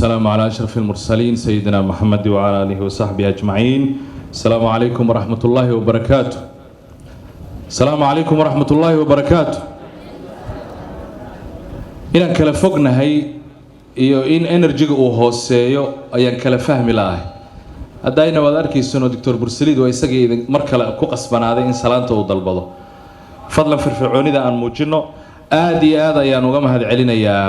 السلام على أشرف المرسلين سيدنا محمد وعلى آله وصحبه أجمعين. السلام عليكم ورحمة الله وبركاته. السلام عليكم ورحمة الله وبركاته. إن كلا فوقنا هي إن إنرجيك وهوسيو أيان كلا فهم الله. أدينا وذلك السنة دكتور برسليد ويسقي مركلا كوقس بنادي إن سلامته وضلبضه. فضلا في الفرعوني ذا أن موجنه آدي هذا يا نجمة هذا علينا يا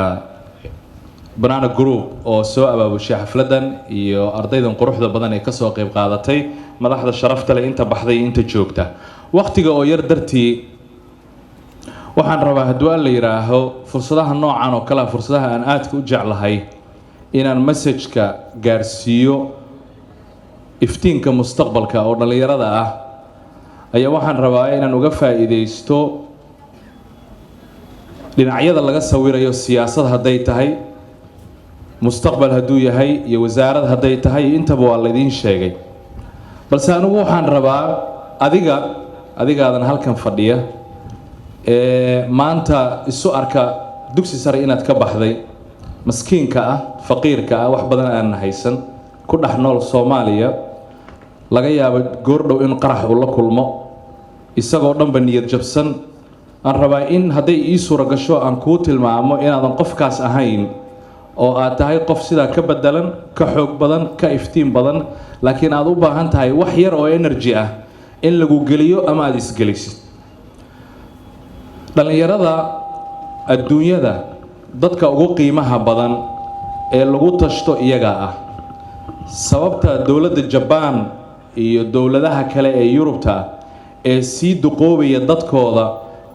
banaana group oo soo abaabushay xafladan iyo ardaydan quruxda badan ee ka soo qayb qaadatay madaxda sharafta leh inta baxday inta joogta waqtiga oo yar dartii waxaan rabaa haddii la yiraahdo fursadaha noocan oo kala fursadaha aan aadka u jeclahay inaan message-ka gaarsiiyo iftiinka mustaqbalka oo dhalinyarada ah ayaa waxaan rabaa inaan uga faa'iideysto dhinacyada laga sawirayo siyaasad haday tahay mustaqbal haduu yahay iyo wasaarad haday tahay intaba waa la idin sheegay balse anigu waxaan rabaa adigaadan halkan fadhiya maanta isu arka dugsi sare inaad ka baxday maskiinka ah faqiirka ah wax badan aan haysan ku dhax nool Soomaaliya laga yaabo goordhow in qarax uu la kulmo isagoo dhanba niyad jabsan aan rabaa in haday ii suura gasho aan ku tilmaamo inaadan qofkaas ahayn oo aad tahay qof sida ka bedelan ka xoog badan ka iftiin badan laakiin aad u baahan tahay wax yar oo energy ah in lagu geliyo ama aad isgelisid dhalinyarada adduunyada dadka ugu qiimaha badan ee lagu tashto iyaga ah sababta dawladda Japan iyo dawladaha kale ee Yurubta ee sii duqoobaya dadkooda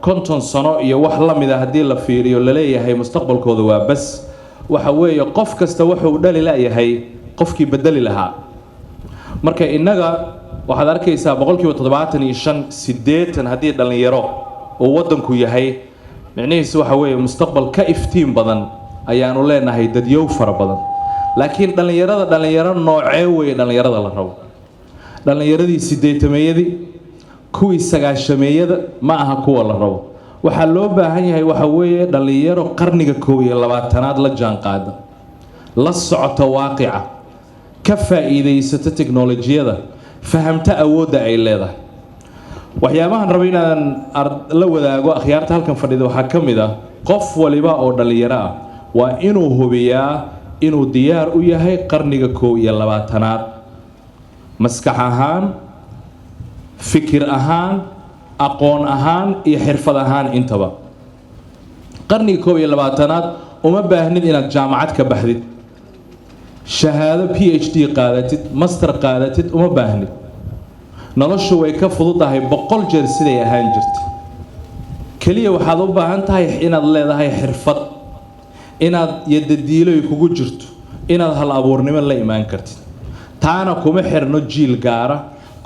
50 sano iyo wax la mid ah hadii la fiiriyo la leeyahay mustaqbalkooda waa bas waxa weeye qof kasta wuxuu dhali leeyahay qofkii bedeli lahaa marka inaga waxaad arkaysaa 75 80 hadii dhalinyaro oo wadanku yahay macnaheedu waxa weeye mustaqbal ka iftiin badan ayaanu leenahay dad yow fara badan laakiin dhalinyaro noocee weeye dhalinyarada la rabo dhalinyaradii 80meeyadii kuwii 90meeyada ma aha kuwa la rabo waxaa loo baahan yahay waxa weeye dhalinyaro qarniga 21aad la jaan qaada la socota waaqica ka faa'iideysata teknolojiyada fahamta awoodda ay leedahay waxyaabahan rabo inaan la wadaago akhyaarta halkan fadhida waxa kamid ah qof waliba oo dhalinyaro ah waa inuu hubiyaa inuu diyaar u yahay qarniga 21aad maskax ahaan fikir ahaan aqoon ahaan iyo xirfad ahaan intaba qarniga 21aad uma baahnid inaad jaamacad ka baxdid shahaado PhD qaadatid master qaadatid uma baahnid noloshu way ka fududahay 100 jeer siday ahaan jirtay kaliya waxaad u baahan tahay inaad leedahay xirfad inaad yadadiilo kugu jirto inaad hal abuurnimo la imaan kartid taana kuma xirno jiil gaara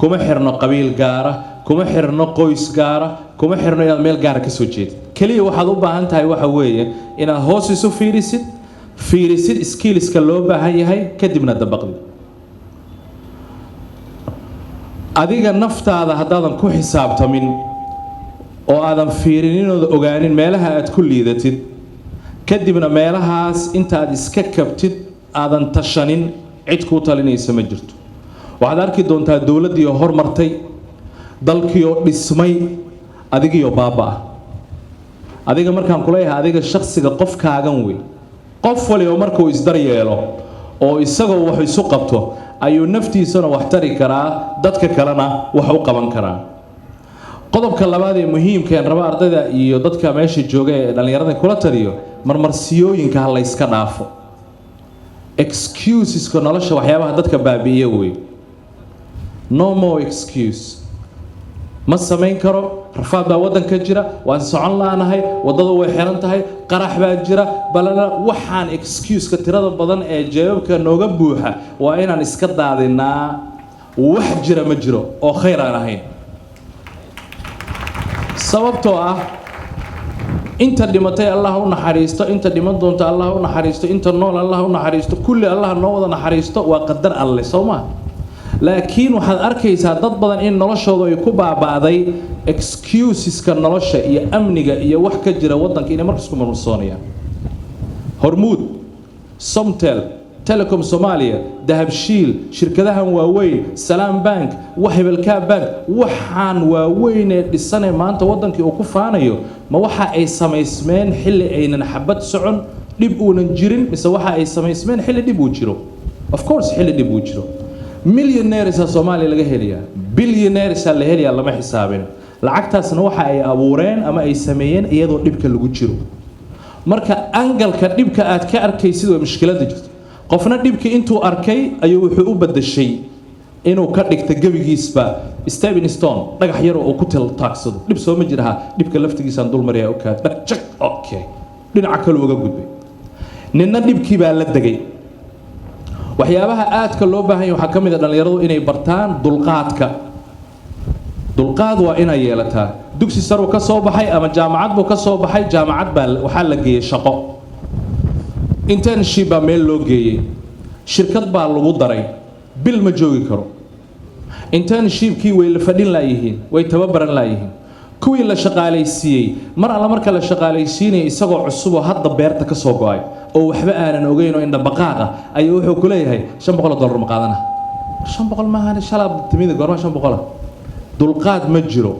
kuma xirno qabiil gaara kuma xirno qoys gaara kuma xirno inaad meel gaar ka soo jeedid kaliya waxaad u baahan tahay waxa weeye inaad hoos isu fiirisid skillska loo baahan yahay kadibna dabaqdi adiga naftaada hadaadan ku xisaabtamin oo aadan fiirinin oo ogaanin meelaha aad ku liidatid kadibna meelahaas inta aad iska kabtid aadan tashanin cid ku talinaysa ma jirto waxaad arki doontaa dawladii hormartay dalkii oo dhismay adigiyo baaba adiga markaan ku leeyahay adiga shakhsiga qofkaagan weey qof waliba markuu isdar yeelo oo isagoo wax isu qabto ayuu naftiisana wax tari karaa dadka kalena wax u qaban karaa qodobka labaad ee muhiimka ah raba ardayda iyo dadka meesha jooga ee dhalinyarada kula taliyo marmarsiyooyinka la iska dhaafo excuses ka nolosha waxyaabaha dadka baabi'iyo weey no more excuse ma samayn karo rafaad baa wadanka jira waan socon laanahay wadada way xiran tahay qarax baa jira balana waxaan excuse-ka tirada badan ee jeebabka nooga buuxa waa inaan iska daadinaa wax jira ma jiro oo khayr aan ahayn sababtoo ah inta dhimatay Allah u naxariisto inta dhiman doonta Allah u naxariisto inta nool Allah u naxariisto kulli Allah noo wada naxariisto waa qadar Alle Soomaa laakiin waxaad arkaysaa dad badan in noloshooda ay ku baabaaday excuseska nolosha iyo amniga iyo wax ka jira wadanka inay markas ku marsoonayaan hormuud Somtel telecom Soomaaliya dahabshiil shirkadahan waaweyn Salaam Bank Hebelka Bank waxaan waaweyn ee dhisanay maanta wadankii uu ku faanayo ma waxa ay samaysmeen xilli aynan xabad socon dib uunan jirin mise waxa ay samaysmeen xilli dib uu jiro of course xilli dib uu jiro millionaires Soomaaliya laga helayaa billionaires la helayaa lama xisaabin lacagtaasna waxa ay abuureen ama ay sameeyeen iyadoo dibka lagu jiro marka angalka dibka aad ka arkaysid waa mushkilada jirta qofna dibka intuu arkay ayuu wuxuu u badashay inuu ka dhigto gabigiisba stepping stone dhagax yar oo ku taagsado dib soo ma jiraha dibka laftigiisa dul mariya oo ka dhag okay dhinaca kale uga gudbay ninna dibkii baa la dagay waxyaabaha aadka loo baahan yahay waxa kamid ah dhalinyaradu inay bartaan dulqaad waa inay yeelataa dugsi sare ka soo baxay ama jaamacad buu ka soo baxay jaamacad baa waxa la geeyay shaqo internship baa meel loo geeyay shirkad baa lagu daray bil ma joogi karo internshipkii way la fadhin laayihiin way tababaran laayihiin kuwii la shaqaalaysiiyey mar alla marka la shaqaalaysiinay isagoo cusub oo hadda beerta ka soo go'ay oo waxba aanan ogeyn oo indha baqaaqa ayuu wuxuu ku leeyahay $500 ma qaadana $500 ma ahan shalaab timida goorma $500 dulqaad ma jiro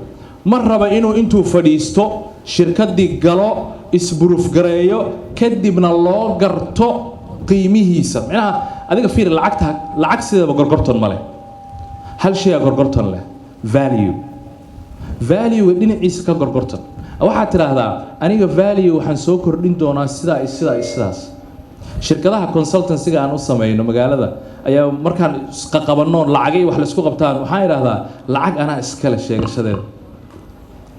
mar raba inuu intuu fadhiisto shirkadii galo isburuuf gareeyo kadibna loo garto qiimihiisa macnaha adiga fiir lacag sidaba gorgortan ma leh hal shay gorgortan leh value dhinaciisa ka gorgortan waxaad tiraahdaa aniga value waxaan soo kordhin doonaa sidaas shirkadaha consultancy aan u sameeyno magaalada ayaa markaan qabanno lacagay wax la isku qabtaan waxaan yiraahdaa lacag ana iskala sheegashadeeda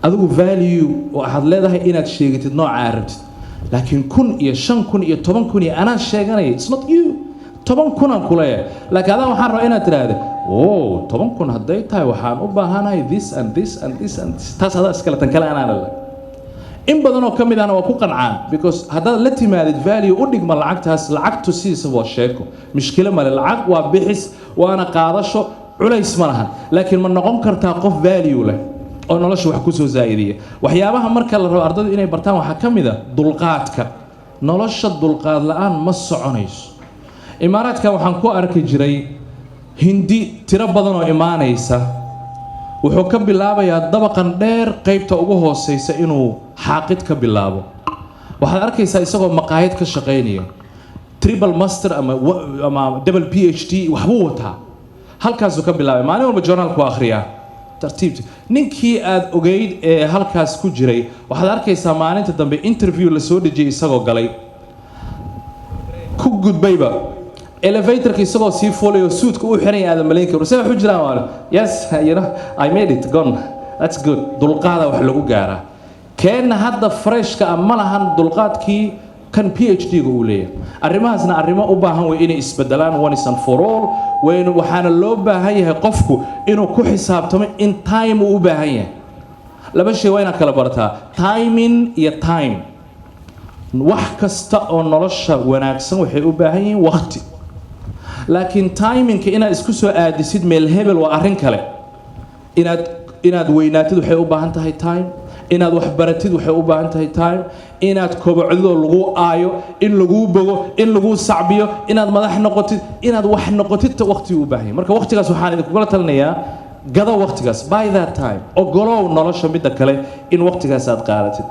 adigu value waxaad leedahay inaad sheegatid nooca aad rabtid laakiin 1,000 iyo 5,000 iyo 10,000 iyo ana sheeganay it's not you 10,000 aan kula yahay laakiin adaa waxaan rabaa inaad tiraahdo 10,000 haday tahay waxaan u baahanahay this and this and this and this taas adaa iskala tan kale ana la in badan oo kamid ahna waa ku qancaan because haddaad la timaadid value u dhigma lacagtu sidiisa waa sheeko mushkilo male lacag waa bixis waana qaadasho culays ma lahan laakiin ma noqon kartaa qof value leh oo nolosha wax ku soo zaa'idiya waxyaabaha marka la rabo ardaydu inay bartaan waxa kamid ah dulqaadka nolosha dulqaad la'aan ma soconayso imaaraadka waxaan ku arki jiray hindi tiro badan oo imaanaysa wuxuu ka bilaabayaa dabaqan dheer qaybta ugu hooseysa inuu xaaqid ka bilaabo waxaad arkaysaa isagoo maqaayad ka shaqeynaya triple master ama double PhD waxbuu wataa halkaasuu ka bilaabay maalin walba journalku akhriyaa tartiibta ninkii aad ogeyd ee halkaas ku jiray waxaad arkaysaa maalinta dambe interview la soo dhijiyay isagoo galay ku gudbayba elevatorka isagoo sii fuulay oo suudka uu xiran yahay aad maleynka rusay wuxuu jiraan waa yes you know I made it gone that's good dulqaada wax lagu gaaraa keenna hadda freshka ma lahan dulqaadkii kan PhD-ga uu leeyahay arrimahaasna arrimo u baahan way inay isbedelaan once and for all waxaana loo baahan yahay qofku inuu ku xisaabtamo in time uu u baahan yahay laba shay waa inaad kala barataa timing iyo time wax kasta oo nolosha wanaagsan waxay u baahan yihiin waqti laakiin timingka inaad isku soo aadisid meel hebel waa arrin kale inaad weynaatid waxay u baahan tahay time inaad wax baratid waxay u baahan tahay time inaad kobocdo lagu aayo in lagu bogo in lagu sacbiyo inaad madax noqotid inaad wax noqotid waqti u baahan marka waqtigaas waxaan idinku kala talinayaa gada waqtigaas by that time ogolow nolosha midda kale in waqtigaas aad qaadatid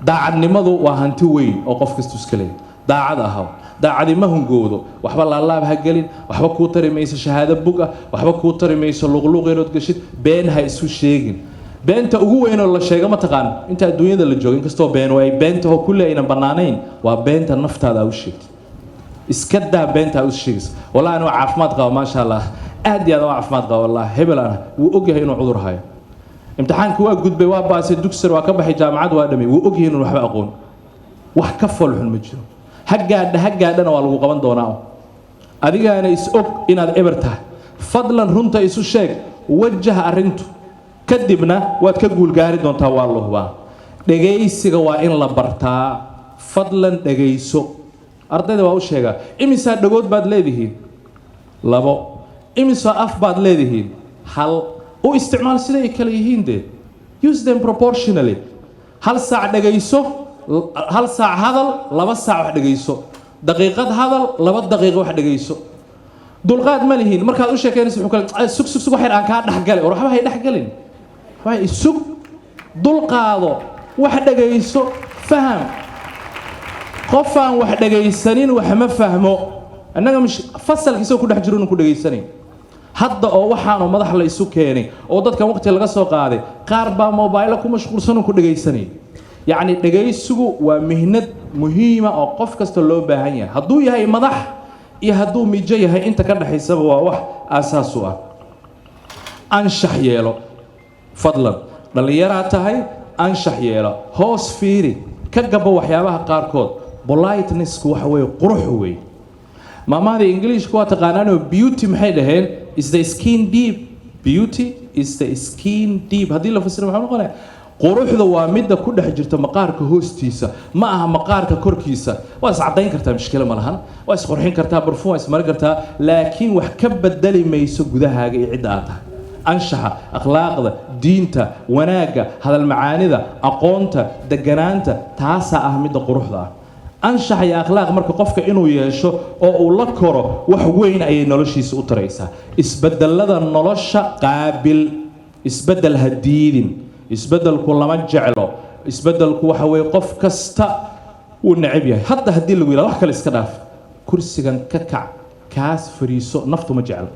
daacadnimadu waa hanti weyn oo qof kasta iska leeyahay daacad ahaw daacadi ma hungoodo waxba laalaab ha gelin waxba kuu tari mayso shahaado bug ah waxba kuu tari mayso luqluq inaad gashid been ha isu sheegin beenta ugu weyn oo la sheego ma taqaan inta adduunyada la joogo inkastoo been way beenta oo kulli aynan banaanayn waa beenta naftaada u sheegtay iska daa beenta u sheegis wallahi anuu caafimaad qabo ma sha Allah aad iyo aad caafimaad qabo wallahi hebel ana wuu ogyahay inuu cudur hayo imtixaanku waa gudbay waa baasay dugsiga waa ka baxay jaamacad waa dhamay wuu ogyahay inuu waxba aqoon wax ka foolxun ma jiro hagaadhana waa lagu qaban doonaa adigaana is og inaad eber tahay fadlan runta isu sheeg wajaha arrintu kadibna waad ka guulgaari doontaa waa la hubaa dhagaysiga waa in la bartaa fadlan dhagayso ardayda waa u sheegaa imisaa dhagood baad leedihiin 2 imisaa af baad leedihiin 1 u isticmaal sida ay kala yihiin de use them proportionally 1 saac dhagayso 1 saac hadal 2 saac wax dhagayso daqiiqad hadal 2 daqiiqo wax dhageyso dulqaad ma lihiin markaad u sheekeynayso wuxuu kale sug wax yar aan ka dhaxgalay oo waxba hay dhaxgalin waxay sug dulqaado wax dhageyso faham qofaan wax dhageysanin wax ma fahmo annaga fasalkiisa ku dhex jiro inuu ku dhageysanay hadda oo waxaanu madax la isu keenay oo dadkan waqti laga soo qaaday qaar baa mobile ku mashquulsan ku dhageysanay yacni dhageysigu waa mihnad muhiima oo qof kasta loo baahan yahay hadduu yahay madax iyo hadduu mijo yahay inta ka dhaxaysaba waa wax aasaas u ah anshax yeelo fadlan dhallinyaraa tahay anshax yeelo hoos fiiri ka gabo waxyaabaha qaarkood politenessku waxa weeye qurux weeye maamaada ingiliishku waa taqaanaanoo beauty maxay dhaheen is the skin deep beauty is the skin deep haddii la fasiro maxaa noqonaya quruxda waa midda ku dhex jirta maqaarka hoostiisa ma aha maqaarka korkiisa waa is caddayn kartaa mushkilo ma lahan waa is qurxin kartaa barfuun waa is mari kartaa laakiin wax ka bedeli mayso gudahaaga iyo cidda aad tahay anshaxa akhlaaqda diinta wanaagga hadal macaanida aqoonta deganaanta taasaa ah midda quruxda ah anshax iyo akhlaaq marka qofka inuu yeesho oo uu la koro wax weyn ayay noloshiisa u taraysaa isbedelada nolosha qaabil isbedel ha diidin isbedelku lama jeclo isbedelku waxa weeye qof kasta uu necab yahay hadda haddii lagu yidhahdo wax kale iska dhaaf kursigan ka kac kaas fariiso naftu ma jeclo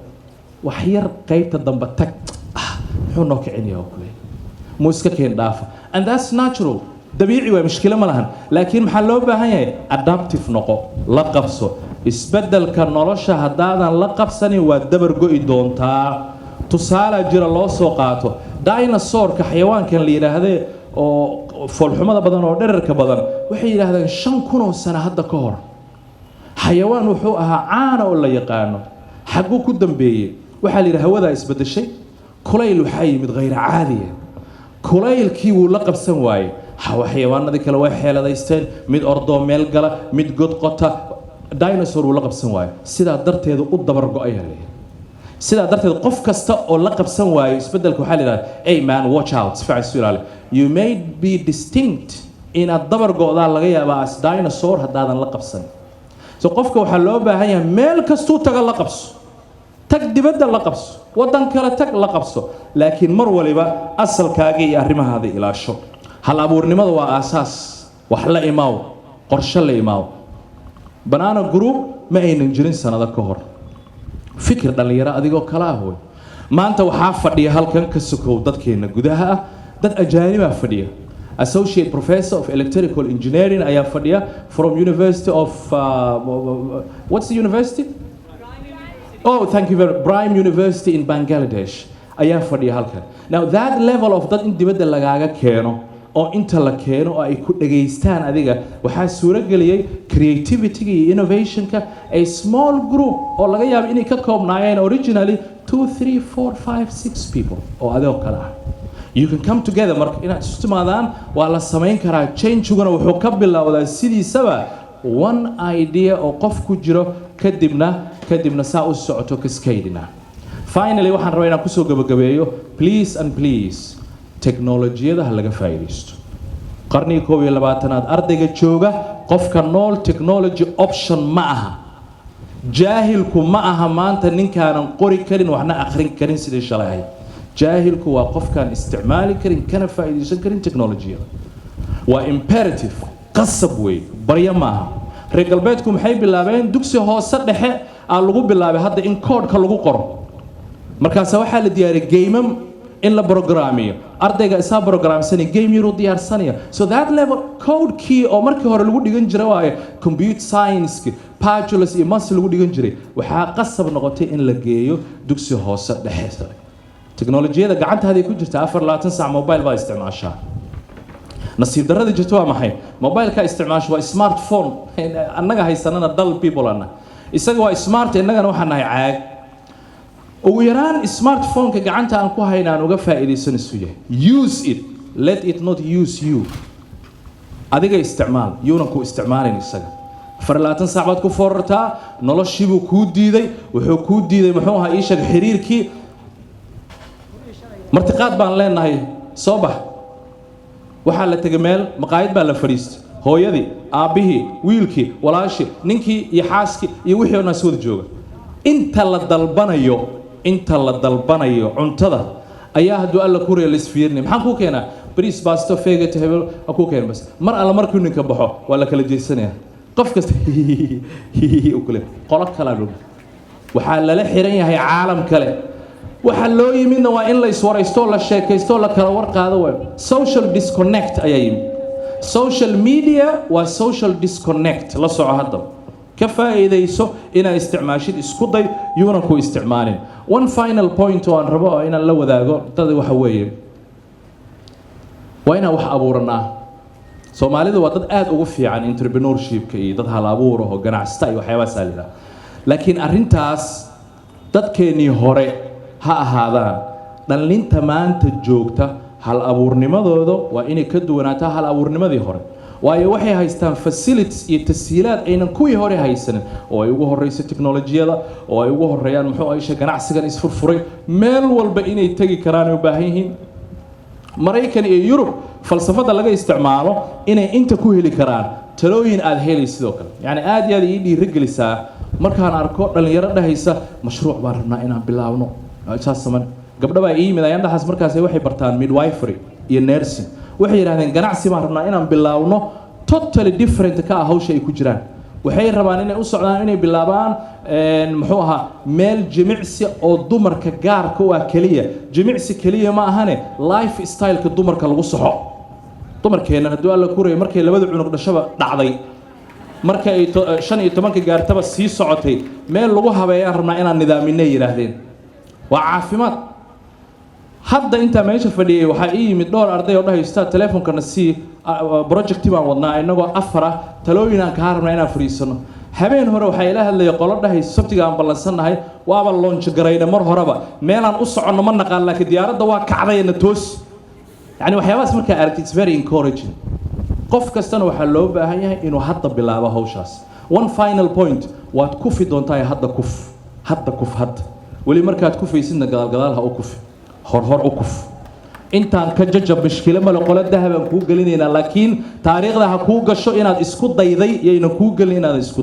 wax yar qaybta dambe tag muxuu noo kicinayaa oo kale muu iska keen dhaafa and that's natural dabiici waa mushkilo ma lahan laakiin maxaa loo baahan yahay adaptive noqo la qabso isbedelka nolosha haddaadan la qabsanin waa dabar go'i doontaa tusaale jira loo soo qaato dinosaurka xayawaankan la yidhaahdee oo foolxumada badan oo dherarka badan waxay yidhaahdeen 5,000 sano hadda ka hor xayawaan wuxuu ahaa caana oo la yaqaano xaguu ku dambeeyey waxaa la yidhi hawadaa isbedeshay kulayl waxaa yimid hayr caadiya kulaylkii wuu la qabsan waayey xayawaanadii kale way xeeladaysteen mid ordoo meel gala mid god qota dinosaur wuu la qabsan waayo sidaa darteeda u dabar go-aya leeyahay sidaa darteed qof kasta oo la qabsan waayo isbedelka waxaa la yidhahda hey man watch out si fiican isu ilaali you may be distinct inaad dabar go-daa laga yaabaa as dinosaur haddaadan la qabsan so qofka waxaa loo baahan yahay meel kastuu taga la qabso tag dibadda la qabso waddan kale tag la qabso laakiin mar waliba asalkaaga iyo arrimahaada ilaasho hal abuurnimada waa aasaas wax la imaaw qorshe la imaaw banana group ma aynan jirin sanado ka hor fikir dhallinyaro adigoo kala ah wey maanta waxaa fadhiya halkan ka sokow dadkeena gudaha ah dad ajaanibaa fadhiya associate professor of electrical engineering ayaa fadhiya from university of what's the university oh thank you very Prime University in Bangladesh ayaa fadhiya halkan now that level of dad in dibadda lagaaga keeno oo inta la keeno oo ay ku dhageystaan adiga waxaa suuro geliyay creativity iyo innovationka a small group oo laga yaabo inay ka koobnaayeen originally 2 3 4 5 6 people oo adoo kala ah you can come together marka inaad isu timaadaan waa la samayn karaa change-guna wuxuu ka bilowdaa sidiisaba one idea oo qof ku jiro kadibna saa u socoto kaskaydina finally waxaan rabaa inaan kusoo gabagabeeyo please and please teknolojiyada ha laga faa'iidaysto qarniga 21aad ardayga jooga qofka nool technology option ma aha jaahilku ma aha maanta ninkaanan qori karin waxna akhrin karin sidii shalay ahayd jaahilku waa qofkaan isticmaali karin kana faa'iidaysan karin teknolojiyada waa imperative qasab weey barya maaha reer galbeedku maxay bilaabeen dugsi hoose dhexe aa lagu bilaabay hadda in koodhka lagu qoro markaas waxaa la diyaariyay geymam in la programmiyo ardayga isaa programsanay game yar u diyaarsanaya so that level code key oo markii hore lagu dhigan jiray waa computer science Pagulus iyo mas lagu dhigan jiray waxaa qasab noqotay in la geeyo dugsi hoose dhexe teknolojiyada gacantaada ku jirta 24 saac mobile baa isticmaashaa nasiib darrada jirto waa maxay mobile-ka isticmaasho waa smartphone annaga haysanana dull people ana isaga waa smart innagana waxaan nahay caag ugu yaraan smartphone-ka gacanta aan ku haynaan uga faa'iidaysanaysu yahay use it let it not use you adiga isticmaal yuunan ku isticmaalin isaga 24 saac baad ku foorartaa noloshiibuu kuu diiday wuxuu kuu diiday muxuu ahaa ii sheeg xiriirkii martiqaad baan leenahay soo bax waxaa la tegay meel maqaayad baa la fadhiistay hooyadii aabbihii wiilkii walaashii ninkii iyo xaaskii iyo wixii oo dhan is wada jooga inta la dalbanayo cuntada ayaa hadduu alla ku reeyo lisfiirnay maxaan kuu keenaa bariis baasto feegata hebel waa kuu keen bas mar alla markuu ninka baxo waa la kala jeesanayaa qof kasta u kule qolo kala dhug waxaa lala xiran yahay caalam kale waxa loo yimidna waa in la iswaraysto la sheekaysto la kala warqaado waa social disconnect ayaa yimid social media waa social disconnect la soco hadda ka faa'iidayso inaad isticmaashid isku day yuuna ku isticmaalin one final point oo aan rabo inaan la wadaago dad waxa weeye waa inaan wax abuuranaa Soomaalidu waa dad aad ugu fiican entrepreneurship-ka iyo dad hal abuur oo ganacsata iyo waxyaabaha saalida laakiin arrintaas dadkeenii hore ha ahaadaan dhalinta maanta joogta hal abuurnimadooda waa inay ka duwanaataa hal abuurnimadii hore waayo waxay haystaan facilities iyo tashiilaad aynan kuwii hore haysanin oo ay ugu horeyso teknolojiyada oo ay ugu horeeyaan muxuu aysha ganacsigan isfurfuray meel walba inay tagi karaan u baahan yihiin Mareykan iyo Yurub falsafada laga isticmaalo inay inta ku heli karaan talooyin aad heli sidoo kale yani aad iyo aad ii dhiirigelisaa markaan arko dhalinyaro dhahaysa mashruuc baan rabnaa inaan bilaabno saasman gabdhaha ay yimidayaan dhaxas markaas waxay bartaan midwifery iyo nursing waxay yiraahdeen ganacsi baan rabnaa inaan bilaabno totally different ka hawsha ay ku jiraan waxay rabaan inay u socdaan inay bilaabaan muxuu ahaa meel jimicsi oo dumarka gaarka u ah kaliya jimicsi kaliya ma ahane life style-ka dumarka lagu saxo dumarkeena haddii alla ku reeyay markay labada cunug dhashaba dhacday markay ay 15 gaartaba sii socotay meel lagu habeeyaan rabnaa inaan nidaaminay yiraahdeen waa caafimaad hadda inta meesha fadhiyay waxa ii yimid dhowr arday oo dhahaysta teleefonkana si project baan wadnaa inagoo afara talooyin aan ka harnaa inaan fariisano habeen hore waxa ila hadlay qolo dhahay sabtiga aan ballansanahay waaba launch garayna mar horeba meelaan u socono ma naqaan laakiin diyaaradda waa kacdayna toos yani waxyaabaas marka aragtid it's very encouraging qof kastana waxa loo baahan yahay inuu hadda bilaabo hawshaas one final point waad ku fi doontaa hadda kuf wali markaad ku faysidna gadaal ha u kufi hor u kuf intaan ka jajab mushkilo ma qolo dahaban ku galinaynaa laakiin taariikhda ha ku gasho inaad isku dayday iyo inaan ku galin inaad isku